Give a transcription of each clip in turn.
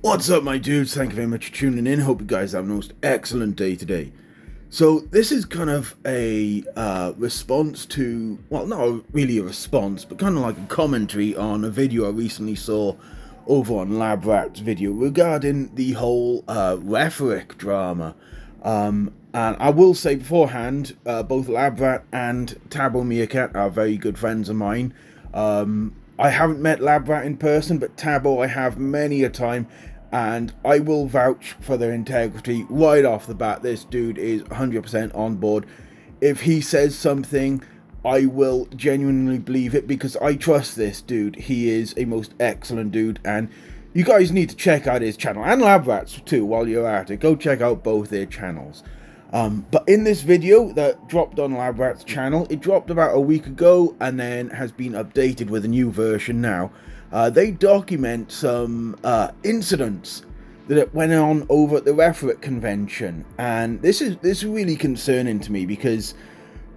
What's up, my dudes? Thank you very much for tuning in. Hope you guys have a most excellent day today. So this is kind of a response to, well, not really a response, but kind of like a commentary on a video I recently saw over on LabRat's video regarding the whole Reffurence drama. And I will say beforehand, both LabRat and Thabo Meetkat are very good friends of mine. I haven't met LabRat in person, but Thabo I have many a time, and I will vouch for their integrity right off the bat. This dude is 100% on board. If he says something, I will genuinely believe it because I trust this dude. He is a most excellent dude, and you guys need to check out his channel, and LabRat's too while you're at it. Go check out both their channels. But in this video that dropped on LabRat's channel, it dropped about a week ago and then has been updated with a new version now. They document some incidents that went on over at the Reffurence convention, and this is really concerning to me because,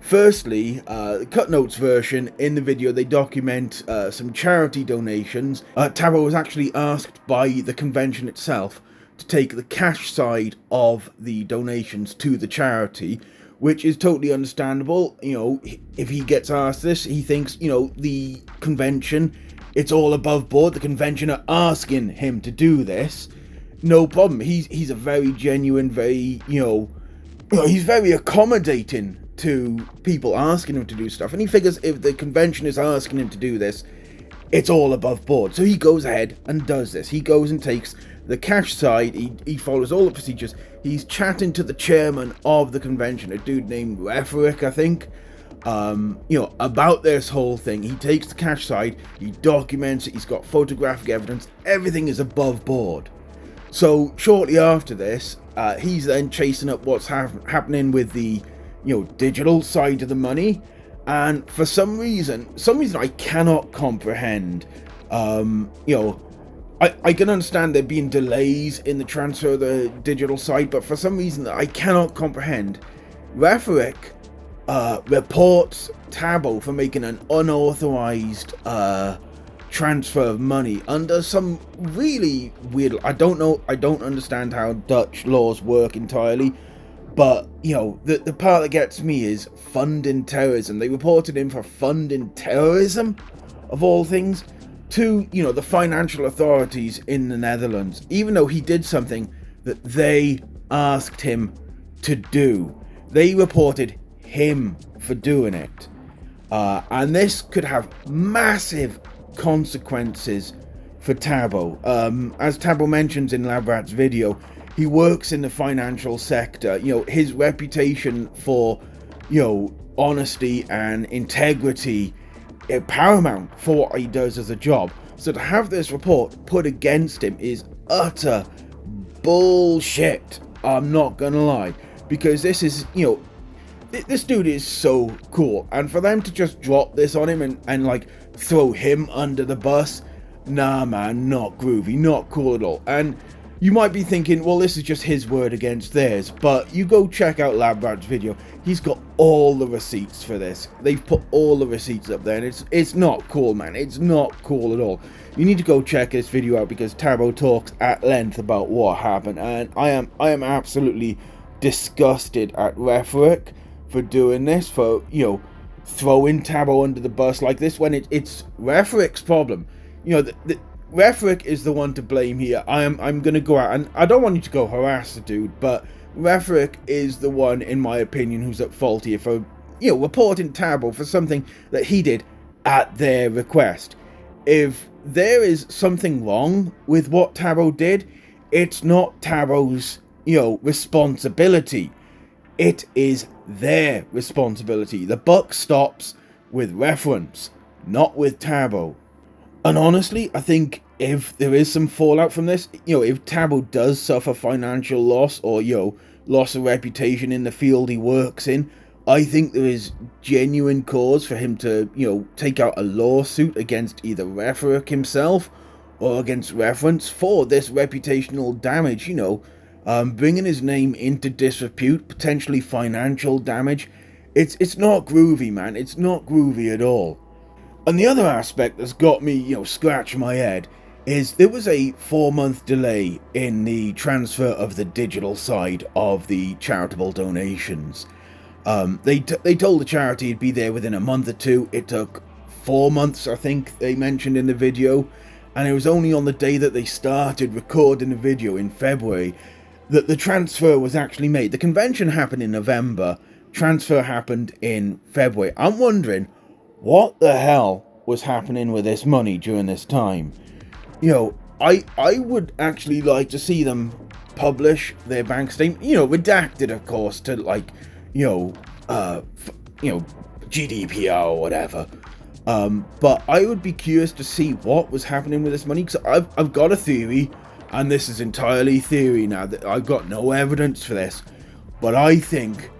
firstly, the cut notes version in the video, they document some charity donations. Thabo was actually asked by the convention itself to take the cash side of the donations to the charity, which is totally understandable. You know, if he gets asked this, he thinks, you know, the convention, it's all above board. The convention are asking him to do this. No problem. He's a very genuine, very, he's very accommodating to people asking him to do stuff. And he figures if the convention is asking him to do this, it's all above board. So he goes ahead and does this. He goes and takes the cash side. He follows all the procedures. He's chatting to the chairman of the convention, a dude named Reffurence, I think, about this whole thing. He takes the cash side, he documents it, he's got photographic evidence, everything is above board. So shortly after this, he's then chasing up what's happening with the, digital side of the money. And for some reason I cannot comprehend, I can understand there being delays in the transfer of the digital side, but for some reason that I cannot comprehend, Reffurence reports Thabo for making an unauthorized transfer of money under some really weird, I don't understand how Dutch laws work entirely, but the part that gets me is funding terrorism. They reported him for funding terrorism, of all things, to the financial authorities in the Netherlands, even though he did something that they asked him to do. They reported him for doing it, and this could have massive consequences for Thabo. As Thabo mentions in LabRat's video, he works in the financial sector. His reputation for honesty and integrity is paramount for what he does as a job. So to have this report put against him is utter bullshit. I'm not gonna lie, because this is, this dude is so cool, and for them to just drop this on him and like throw him under the bus, nah man, not groovy, not cool at all. And you might be thinking, well, this is just his word against theirs, but you go check out LabRat's video. He's got all the receipts for this. They've put all the receipts up there, and it's not cool, man. It's not cool at all. You need to go check this video out because Thabo talks at length about what happened, and I am absolutely disgusted at Reffurence for doing this, for throwing Thabo under the bus like this when it's Reffurence's problem. Reffurence is the one to blame here. I'm gonna go out, and I don't want you to go harass the dude, but Reffurence is the one, in my opinion, who's at fault here for reporting Thabo for something that he did at their request. If there is something wrong with what Thabo did, it's not Thabo's responsibility. It is their responsibility. The buck stops with Reffurence, not with Thabo. And honestly, I think if there is some fallout from this, if Thabo does suffer financial loss or, loss of reputation in the field he works in, I think there is genuine cause for him to, take out a lawsuit against either Reffurence himself or against Reffurence for this reputational damage, bringing his name into disrepute, potentially financial damage. It's not groovy, man. It's not groovy at all. And the other aspect that's got me, scratching my head is there was a 4-month delay in the transfer of the digital side of the charitable donations. They told the charity it'd be there within a month or two. It took 4 months, I think they mentioned in the video, and it was only on the day that they started recording the video in February that the transfer was actually made. The convention happened in November, transfer happened in February. I'm wondering what the hell was happening with this money during this time. You know, I would actually like to see them publish their bank statement, redacted, of course, to like, GDPR or whatever. But I would be curious to see what was happening with this money, because I've got a theory, and this is entirely theory now, that I've got no evidence for this, but I think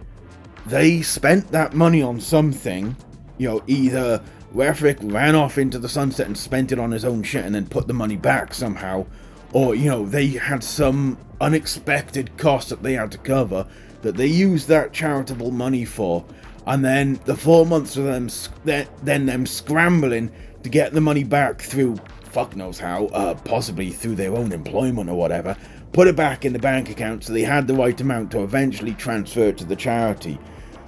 they spent that money on something. Either Reffurence ran off into the sunset and spent it on his own shit and then put the money back somehow, or they had some unexpected cost that they had to cover that they used that charitable money for, and then the 4 months of them scrambling to get the money back through fuck knows how, possibly through their own employment or whatever, put it back in the bank account so they had the right amount to eventually transfer to the charity.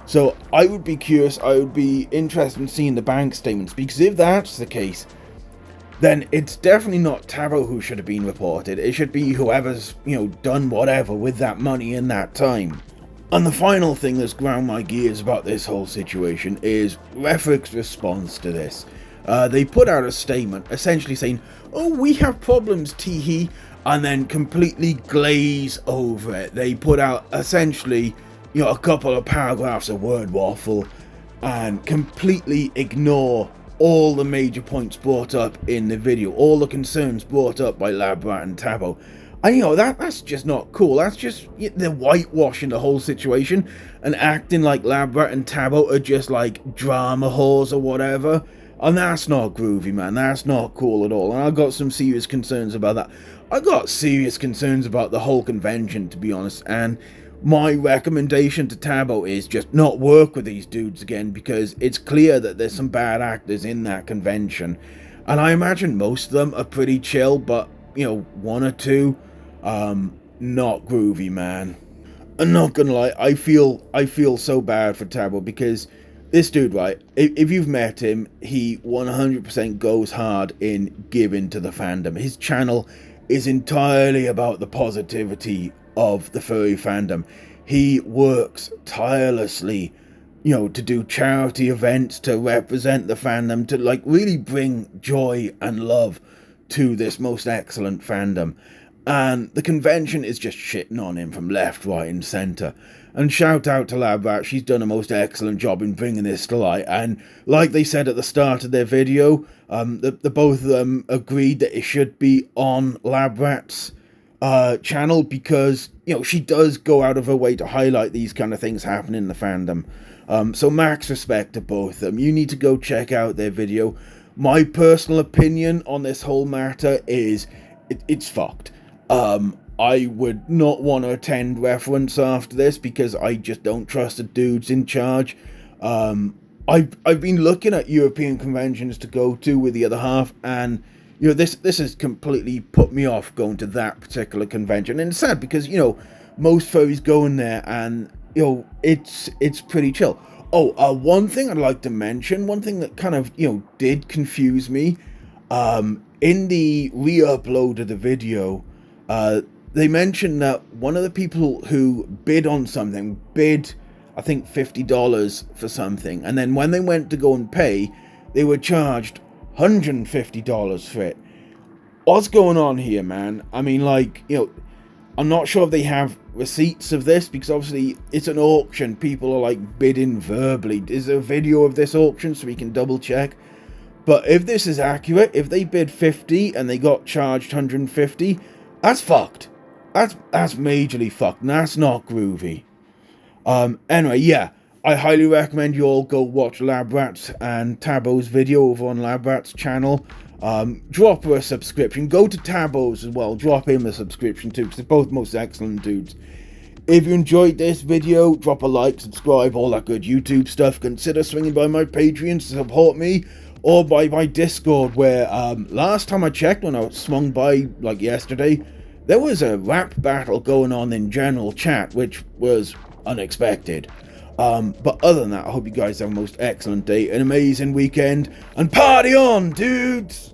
So I would be curious, I would be interested in seeing the bank statements, because if that's the case, then it's definitely not Thabo who should have been reported. It should be whoever's, done whatever with that money in that time. And the final thing that's ground my gears about this whole situation is Reffurence's response to this. They put out a statement essentially saying, "Oh, we have problems, teehee," and then completely glaze over it. They put out essentially, a couple of paragraphs of word waffle and completely ignore all the major points brought up in the video, all the concerns brought up by Labrat and Thabo. And that's just not cool. That's just, they're whitewashing the whole situation and acting like Labrat and Thabo are just like drama whores or whatever. And that's not groovy, man. That's not cool at all. And I've got some serious concerns about that. I got serious concerns about the whole convention, to be honest. And my recommendation to Thabo is just not work with these dudes again, because it's clear that there's some bad actors in that convention. And I imagine most of them are pretty chill, but, one or two, not groovy, man. I'm not gonna lie, I feel so bad for Thabo, because this dude, right, if you've met him, he 100% goes hard in giving to the fandom. His channel is entirely about the positivity of the furry fandom. He works tirelessly, to do charity events, to represent the fandom, to like really bring joy and love to this most excellent fandom. And the convention is just shitting on him from left, right and centre. And shout out to Labrat, she's done a most excellent job in bringing this to light. And like they said at the start of their video, the both of them agreed that it should be on Labrat's channel, because, she does go out of her way to highlight these kind of things happening in the fandom. So max respect to both of them. You need to go check out their video. My personal opinion on this whole matter is it's fucked. I would not want to attend Reffurence after this, because I just don't trust the dudes in charge. I've been looking at European conventions to go to with the other half, and this has completely put me off going to that particular convention. And it's sad, because most furries go in there, and it's pretty chill. Oh, one thing I'd like to mention, one thing that kind of did confuse me, in the re-upload of the video, they mentioned that one of the people who bid on something bid, I think, $50 for something, and then when they went to go and pay, they were charged $150 for it. What's going on here, man? I mean, like, I'm not sure if they have receipts of this, because obviously it's an auction. People are like bidding verbally. Is there a video of this auction so we can double check? But if this is accurate, if they bid 50 and they got charged 150, that's fucked. That's majorly fucked, and that's not groovy. Anyway, yeah, I highly recommend you all go watch Labrat and Thabo's video over on Labrat's channel. Drop her a subscription. Go to Thabo's as well. Drop him a subscription too, because they're both most excellent dudes. If you enjoyed this video, drop a like, subscribe, all that good YouTube stuff. Consider swinging by my Patreon to support me. or by my Discord, where last time I checked when I swung by like yesterday, there was a rap battle going on in general chat, which was unexpected. But other than that, I hope you guys have a most excellent day, an amazing weekend, and party on, dudes!